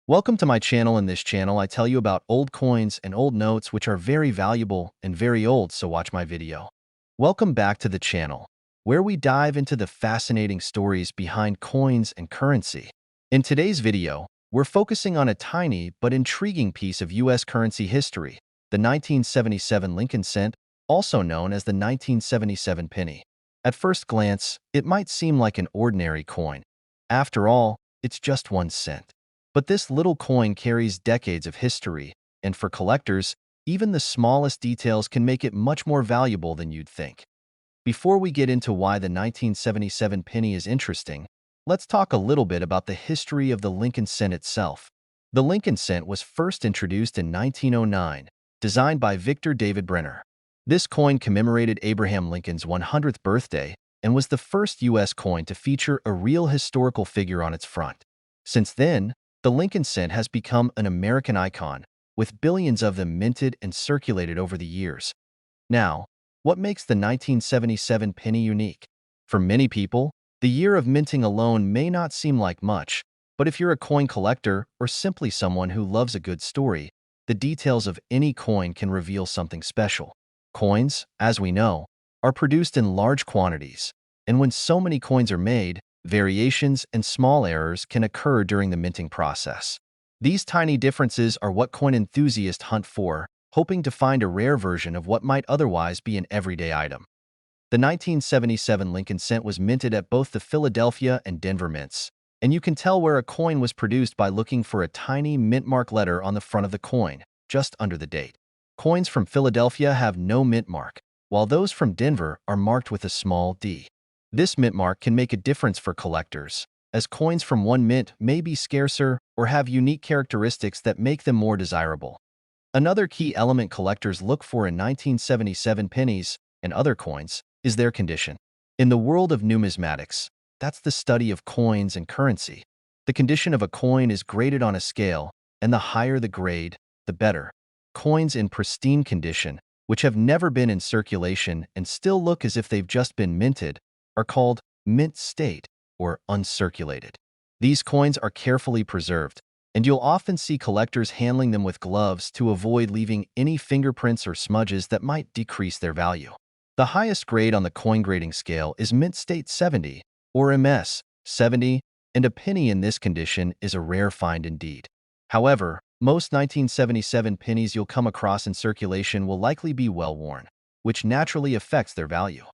Welcome to my channel. In this channel, I tell you about old coins and old notes which are very valuable and very old, so watch my video. Welcome back to the channel, where we dive into the fascinating stories behind coins and currency. In today's video, we're focusing on a tiny but intriguing piece of U.S. currency history, the 1977 Lincoln cent, also known as the 1977 penny. At first glance, it might seem like an ordinary coin. After all, it's just 1 cent. But this little coin carries decades of history, and for collectors, even the smallest details can make it much more valuable than you'd think. Before we get into why the 1977 penny is interesting, let's talk a little bit about the history of the Lincoln cent itself. The Lincoln cent was first introduced in 1909, designed by Victor David Brenner. This coin commemorated Abraham Lincoln's 100th birthday and was the first U.S. coin to feature a real historical figure on its front. Since then, the Lincoln cent has become an American icon, with billions of them minted and circulated over the years. Now, what makes the 1977 penny unique? For many people, the year of minting alone may not seem like much, but if you're a coin collector or simply someone who loves a good story, the details of any coin can reveal something special. Coins, as we know, are produced in large quantities, and when so many coins are made, variations and small errors can occur during the minting process. These tiny differences are what coin enthusiasts hunt for, hoping to find a rare version of what might otherwise be an everyday item. The 1977 Lincoln cent was minted at both the Philadelphia and Denver mints, and you can tell where a coin was produced by looking for a tiny mint mark letter on the front of the coin, just under the date. Coins from Philadelphia have no mint mark, while those from Denver are marked with a small d. This mint mark can make a difference for collectors, as coins from one mint may be scarcer or have unique characteristics that make them more desirable. Another key element collectors look for in 1977 pennies and other coins is their condition. In the world of numismatics, that's the study of coins and currency. The condition of a coin is graded on a scale, and the higher the grade, the better. Coins in pristine condition, which have never been in circulation and still look as if they've just been minted, are called mint state or uncirculated. These coins are carefully preserved, and you'll often see collectors handling them with gloves to avoid leaving any fingerprints or smudges that might decrease their value. The highest grade on the coin grading scale is mint state 70 or MS 70, and a penny in this condition is a rare find indeed. However, most 1977 pennies you'll come across in circulation will likely be well worn, which naturally affects their value.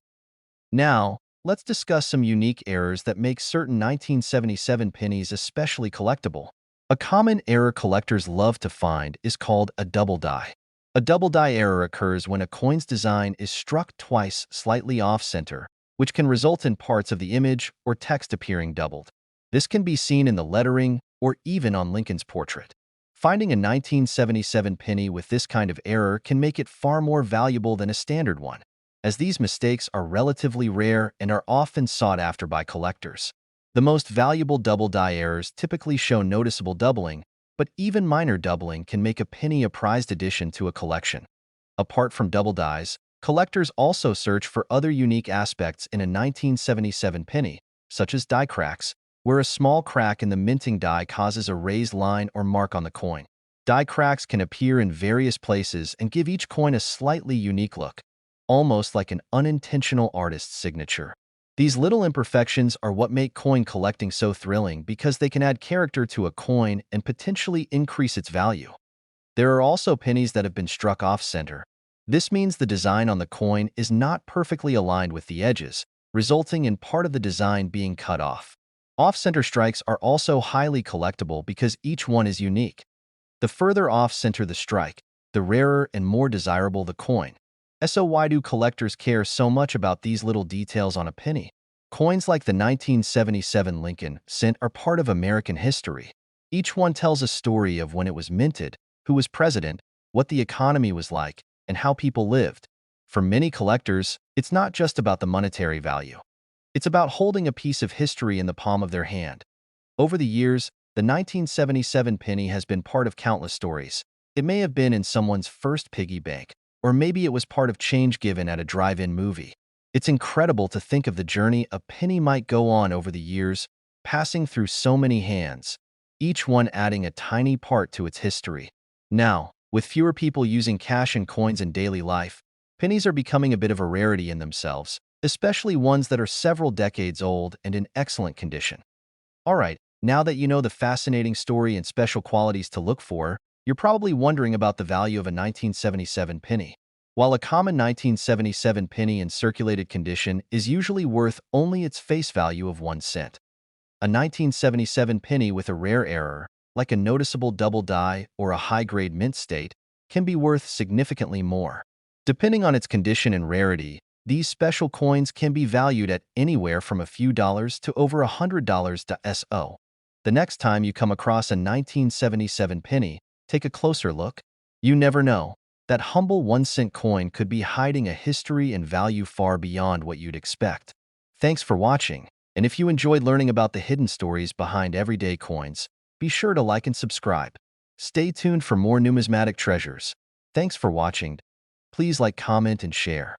Now, let's discuss some unique errors that make certain 1977 pennies especially collectible. A common error collectors love to find is called a double die. A double die error occurs when a coin's design is struck twice slightly off-center, which can result in parts of the image or text appearing doubled. This can be seen in the lettering or even on Lincoln's portrait. Finding a 1977 penny with this kind of error can make it far more valuable than a standard one, as these mistakes are relatively rare and are often sought after by collectors. The most valuable double die errors typically show noticeable doubling, but even minor doubling can make a penny a prized addition to a collection. Apart from double dies, collectors also search for other unique aspects in a 1977 penny, such as die cracks, where a small crack in the minting die causes a raised line or mark on the coin. Die cracks can appear in various places and give each coin a slightly unique look, almost like an unintentional artist's signature. These little imperfections are what make coin collecting so thrilling because they can add character to a coin and potentially increase its value. There are also pennies that have been struck off-center. This means the design on the coin is not perfectly aligned with the edges, resulting in part of the design being cut off. Off-center strikes are also highly collectible because each one is unique. The further off-center the strike, the rarer and more desirable the coin. So why do collectors care so much about these little details on a penny? Coins like the 1977 Lincoln cent are part of American history. Each one tells a story of when it was minted, who was president, what the economy was like, and how people lived. For many collectors, it's not just about the monetary value. It's about holding a piece of history in the palm of their hand. Over the years, the 1977 penny has been part of countless stories. It may have been in someone's first piggy bank, or maybe it was part of change given at a drive-in movie. It's incredible to think of the journey a penny might go on over the years, passing through so many hands. each one adding a tiny part to its history. Now, with fewer people using cash and coins in daily life, pennies are becoming a bit of a rarity in themselves, especially ones that are several decades old and in excellent condition. Alright, now that you know the fascinating story and special qualities to look for, you're probably wondering about the value of a 1977 penny. While a common 1977 penny in circulated condition is usually worth only its face value of 1 cent, a 1977 penny with a rare error, like a noticeable double die or a high-grade mint state, can be worth significantly more. Depending on its condition and rarity, these special coins can be valued at anywhere from a few dollars to over $100. So, the next time you come across a 1977 penny, take a closer look. You never know. That humble 1-cent coin could be hiding a history and value far beyond what you'd expect. Thanks for watching, and if you enjoyed learning about the hidden stories behind everyday coins, be sure to like and subscribe. Stay tuned for more numismatic treasures. Thanks for watching. Please like, comment, and share.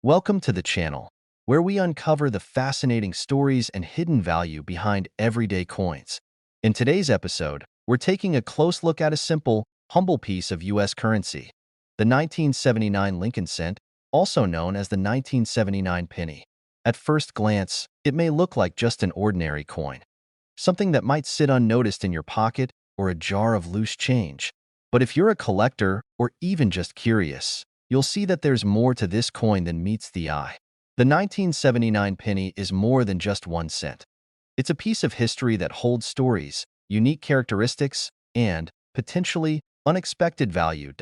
Welcome to the channel, where we uncover the fascinating stories and hidden value behind everyday coins. In today's episode, we're taking a close look at a simple, humble piece of U.S. currency, the 1979 Lincoln cent, also known as the 1979 penny. At first glance, it may look like just an ordinary coin, something that might sit unnoticed in your pocket or a jar of loose change. But if you're a collector or even just curious, you'll see that there's more to this coin than meets the eye. The 1979 penny is more than just 1 cent. It's a piece of history that holds stories, unique characteristics, and, potentially, unexpected value.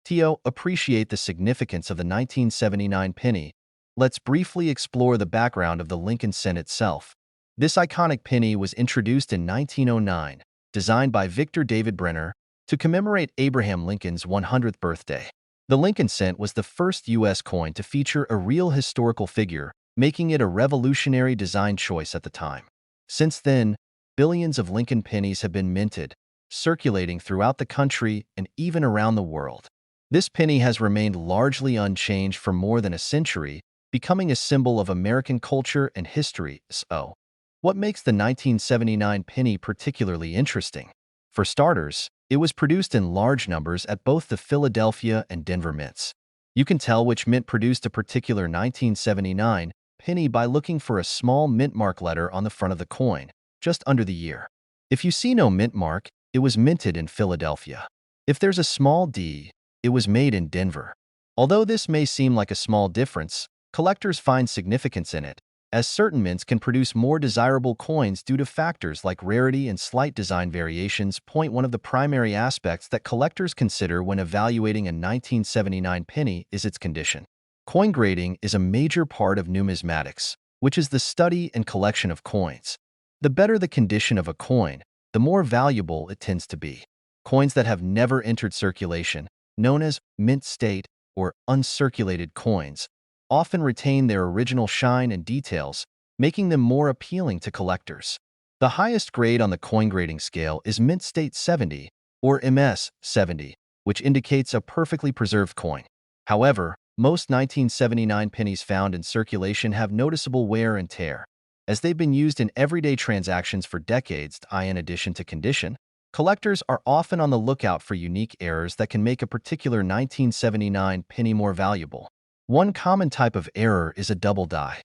To appreciate the significance of the 1979 penny, let's briefly explore the background of the Lincoln cent itself. This iconic penny was introduced in 1909, designed by Victor David Brenner, to commemorate Abraham Lincoln's 100th birthday. The Lincoln cent was the first U.S. coin to feature a real historical figure, making it a revolutionary design choice at the time. Since then, billions of Lincoln pennies have been minted, circulating throughout the country and even around the world. This penny has remained largely unchanged for more than a century, becoming a symbol of American culture and history. So, what makes the 1979 penny particularly interesting? For starters, it was produced in large numbers at both the Philadelphia and Denver mints. You can tell which mint produced a particular 1979 penny by looking for a small mint mark letter on the front of the coin, just under the year. If you see no mint mark, it was minted in Philadelphia. If there's a small D, it was made in Denver. Although this may seem like a small difference, collectors find significance in it, as certain mints can produce more desirable coins due to factors like rarity and slight design variations. One of the primary aspects that collectors consider when evaluating a 1979 penny is its condition. Coin grading is a major part of numismatics, which is the study and collection of coins. The better the condition of a coin, the more valuable it tends to be. Coins that have never entered circulation, known as mint state or uncirculated coins, often retain their original shine and details, making them more appealing to collectors. The highest grade on the coin grading scale is Mint State 70, or MS 70, which indicates a perfectly preserved coin. However, most 1979 pennies found in circulation have noticeable wear and tear, as they've been used in everyday transactions for decades. In addition to condition, collectors are often on the lookout for unique errors that can make a particular 1979 penny more valuable. One common type of error is a double die.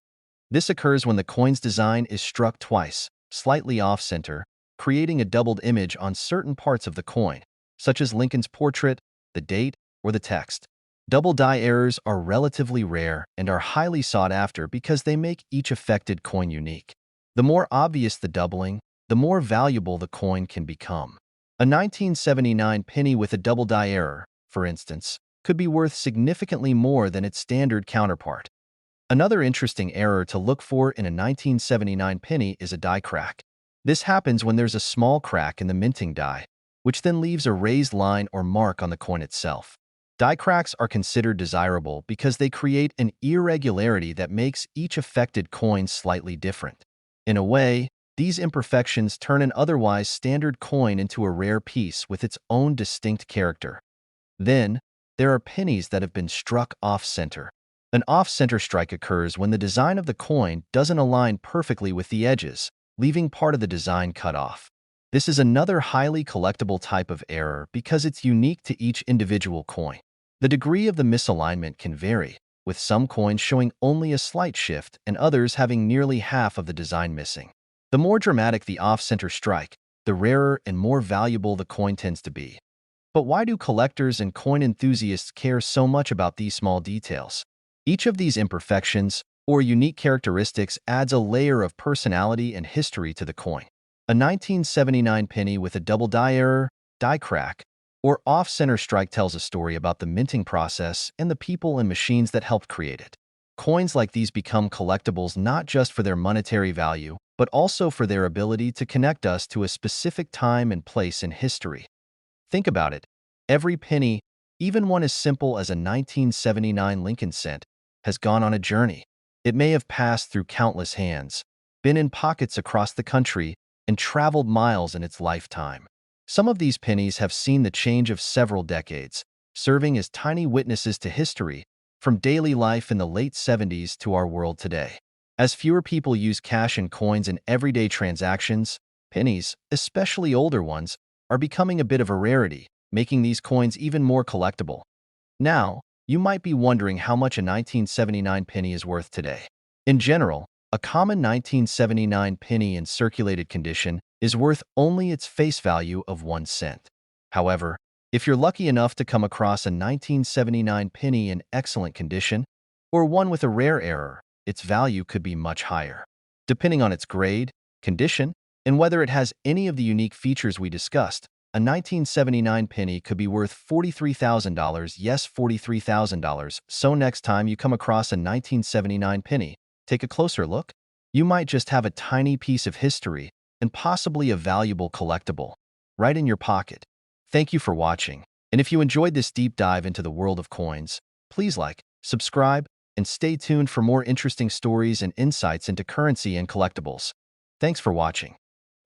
This occurs when the coin's design is struck twice, slightly off-center, creating a doubled image on certain parts of the coin, such as Lincoln's portrait, the date, or the text. Double die errors are relatively rare and are highly sought after because they make each affected coin unique. The more obvious the doubling, the more valuable the coin can become. A 1979 penny with a double die error, for instance, could be worth significantly more than its standard counterpart. Another interesting error to look for in a 1979 penny is a die crack. This happens when there's a small crack in the minting die, which then leaves a raised line or mark on the coin itself. Die cracks are considered desirable because they create an irregularity that makes each affected coin slightly different. In a way, these imperfections turn an otherwise standard coin into a rare piece with its own distinct character. Then, there are pennies that have been struck off-center. An off-center strike occurs when the design of the coin doesn't align perfectly with the edges, leaving part of the design cut off. This is another highly collectible type of error because it's unique to each individual coin. The degree of the misalignment can vary, with some coins showing only a slight shift and others having nearly half of the design missing. The more dramatic the off-center strike, the rarer and more valuable the coin tends to be. But why do collectors and coin enthusiasts care so much about these small details? Each of these imperfections or unique characteristics adds a layer of personality and history to the coin. A 1979 penny with a double die error, die crack, or off-center strike tells a story about the minting process and the people and machines that helped create it. Coins like these become collectibles not just for their monetary value, but also for their ability to connect us to a specific time and place in history. Think about it. Every penny, even one as simple as a 1979 Lincoln cent, has gone on a journey. It may have passed through countless hands, been in pockets across the country, and traveled miles in its lifetime. Some of these pennies have seen the change of several decades, serving as tiny witnesses to history, from daily life in the late 70s to our world today. As fewer people use cash and coins in everyday transactions, pennies, especially older ones, are becoming a bit of a rarity, making these coins even more collectible. Now, you might be wondering how much a 1979 penny is worth today. In general, a common 1979 penny in circulated condition is worth only its face value of 1 cent. However, if you're lucky enough to come across a 1979 penny in excellent condition, or one with a rare error, its value could be much higher. Depending on its grade, condition, and whether it has any of the unique features we discussed, a 1979 penny could be worth $43,000, yes, $43,000. So next time you come across a 1979 penny, take a closer look. You might just have a tiny piece of history and possibly a valuable collectible right in your pocket. Thank you for watching, and if you enjoyed this deep dive into the world of coins, please like, subscribe, and stay tuned for more interesting stories and insights into currency and collectibles. Thanks for watching.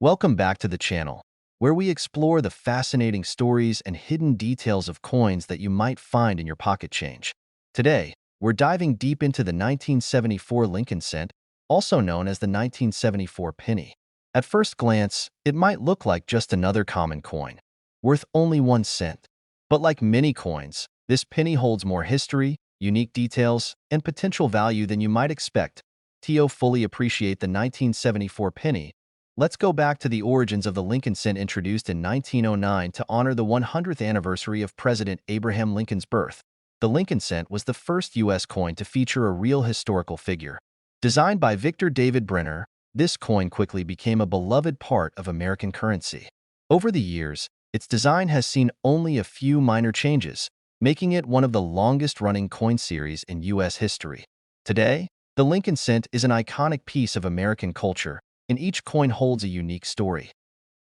Welcome back to the channel, where we explore the fascinating stories and hidden details of coins that you might find in your pocket change. Today, we're diving deep into the 1974 Lincoln cent, also known as the 1974 penny. At first glance, it might look like just another common coin, worth only 1 cent. But like many coins, this penny holds more history, unique details, and potential value than you might expect. To fully appreciate the 1974 penny, let's go back to the origins of the Lincoln cent, introduced in 1909 to honor the 100th anniversary of President Abraham Lincoln's birth. The Lincoln cent was the first U.S. coin to feature a real historical figure. Designed by Victor David Brenner, this coin quickly became a beloved part of American currency. Over the years, its design has seen only a few minor changes, making it one of the longest-running coin series in U.S. history. Today, the Lincoln cent is an iconic piece of American culture, and each coin holds a unique story.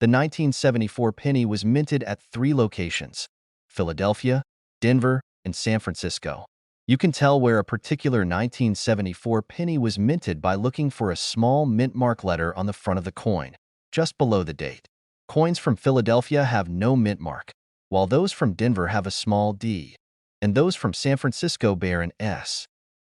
The 1974 penny was minted at 3 locations: Philadelphia, Denver, and San Francisco. You can tell where a particular 1974 penny was minted by looking for a small mint mark letter on the front of the coin, just below the date. Coins from Philadelphia have no mint mark, while those from Denver have a small D, and those from San Francisco bear an S.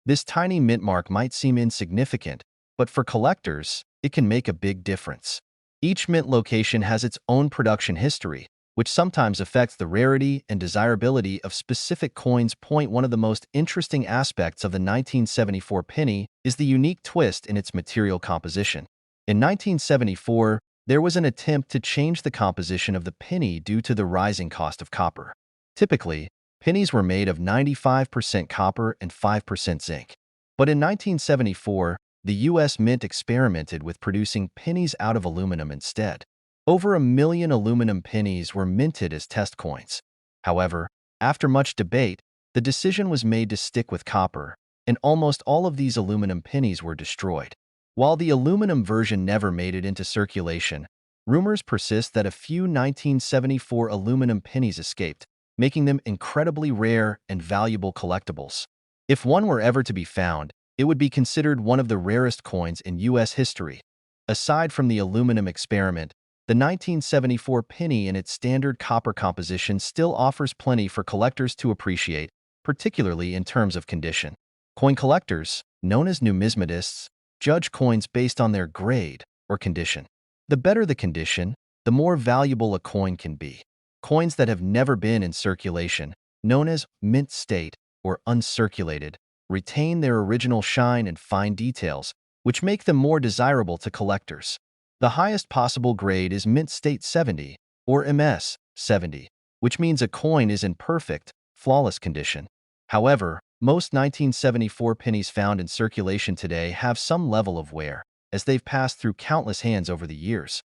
This tiny mint mark might seem insignificant, but for collectors, it can make a big difference. Each mint location has its own production history, which sometimes affects the rarity and desirability of specific coins. One of the most interesting aspects of the 1974 penny is the unique twist in its material composition. In 1974, there was an attempt to change the composition of the penny due to the rising cost of copper. Typically, pennies were made of 95% copper and 5% zinc. But in 1974, the U.S. Mint experimented with producing pennies out of aluminum instead. Over 1 million aluminum pennies were minted as test coins. However, after much debate, the decision was made to stick with copper, and almost all of these aluminum pennies were destroyed. While the aluminum version never made it into circulation, rumors persist that a few 1974 aluminum pennies escaped, making them incredibly rare and valuable collectibles. If one were ever to be found, it would be considered one of the rarest coins in U.S. history. Aside from the aluminum experiment, the 1974 penny in its standard copper composition still offers plenty for collectors to appreciate, particularly in terms of condition. Coin collectors, known as numismatists, judge coins based on their grade or condition. The better the condition, the more valuable a coin can be. Coins that have never been in circulation, known as mint state or uncirculated, retain their original shine and fine details, which make them more desirable to collectors. The highest possible grade is mint state 70, or MS 70, which means a coin is in perfect, flawless condition. However, most 1974 pennies found in circulation today have some level of wear, as they've passed through countless hands over the years.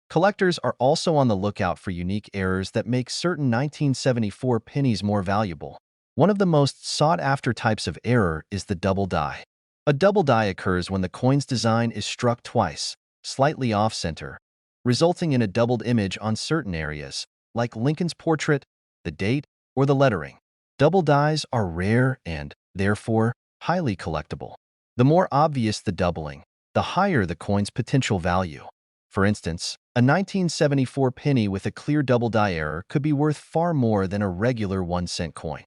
Collectors are also on the lookout for unique errors that make certain 1974 pennies more valuable. One of the most sought-after types of error is the double die. A double die occurs when the coin's design is struck twice, slightly off-center, resulting in a doubled image on certain areas, like Lincoln's portrait, the date, or the lettering. Double dies are rare and, therefore, highly collectible. The more obvious the doubling, the higher the coin's potential value. For instance, a 1974 penny with a clear double die error could be worth far more than a regular 1-cent coin.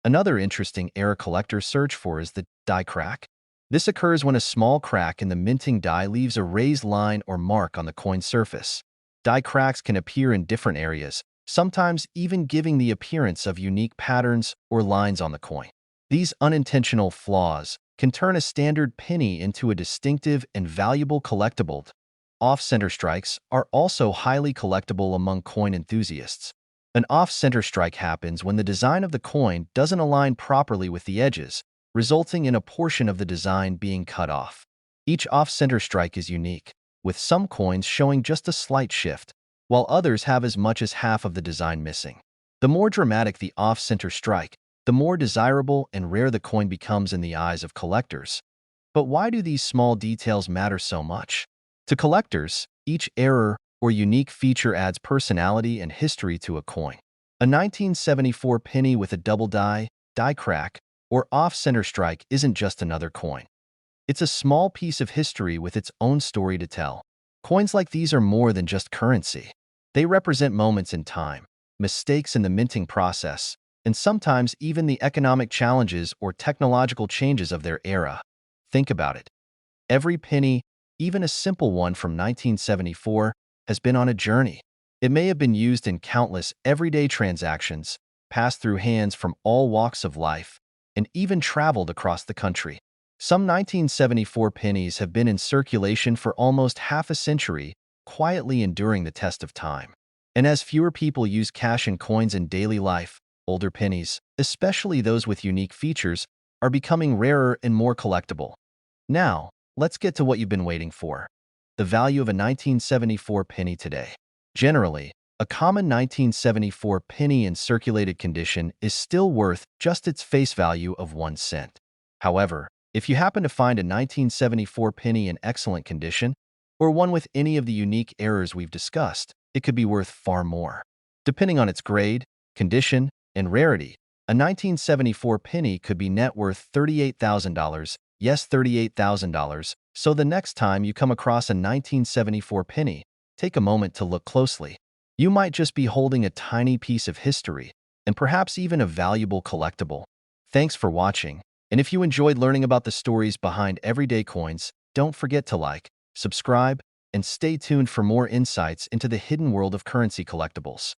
Another interesting error collectors search for is the die crack. This occurs when a small crack in the minting die leaves a raised line or mark on the coin's surface. Die cracks can appear in different areas, sometimes even giving the appearance of unique patterns or lines on the coin. These unintentional flaws can turn a standard penny into a distinctive and valuable collectible. Off-center strikes are also highly collectible among coin enthusiasts. An off-center strike happens when the design of the coin doesn't align properly with the edges, resulting in a portion of the design being cut off. Each off-center strike is unique, with some coins showing just a slight shift, while others have as much as half of the design missing. The more dramatic the off-center strike, the more desirable and rare the coin becomes in the eyes of collectors. But why do these small details matter so much? To collectors, each error or unique feature adds personality and history to a coin. A 1974 penny with a double die crack, or off-center strike isn't just another coin. It's a small piece of history with its own story to tell. Coins like these are more than just currency. They represent moments in time, mistakes in the minting process, and sometimes even the economic challenges or technological changes of their era. Think about it. Every penny, even a simple one from 1974, has been on a journey. It may have been used in countless everyday transactions, passed through hands from all walks of life, and even traveled across the country. Some 1974 pennies have been in circulation for almost half a century, quietly enduring the test of time. And as fewer people use cash and coins in daily life, older pennies, especially those with unique features, are becoming rarer and more collectible. Now, let's get to what you've been waiting for: the value of a 1974 penny today. Generally, a common 1974 penny in circulated condition is still worth just its face value of 1 cent. However, if you happen to find a 1974 penny in excellent condition, or one with any of the unique errors we've discussed, it could be worth far more. Depending on its grade, condition, and rarity, a 1974 penny could be net worth $38,000, yes, $38,000, so the next time you come across a 1974 penny, take a moment to look closely. You might just be holding a tiny piece of history, and perhaps even a valuable collectible. Thanks for watching, and if you enjoyed learning about the stories behind everyday coins, don't forget to like, subscribe, and stay tuned for more insights into the hidden world of currency collectibles.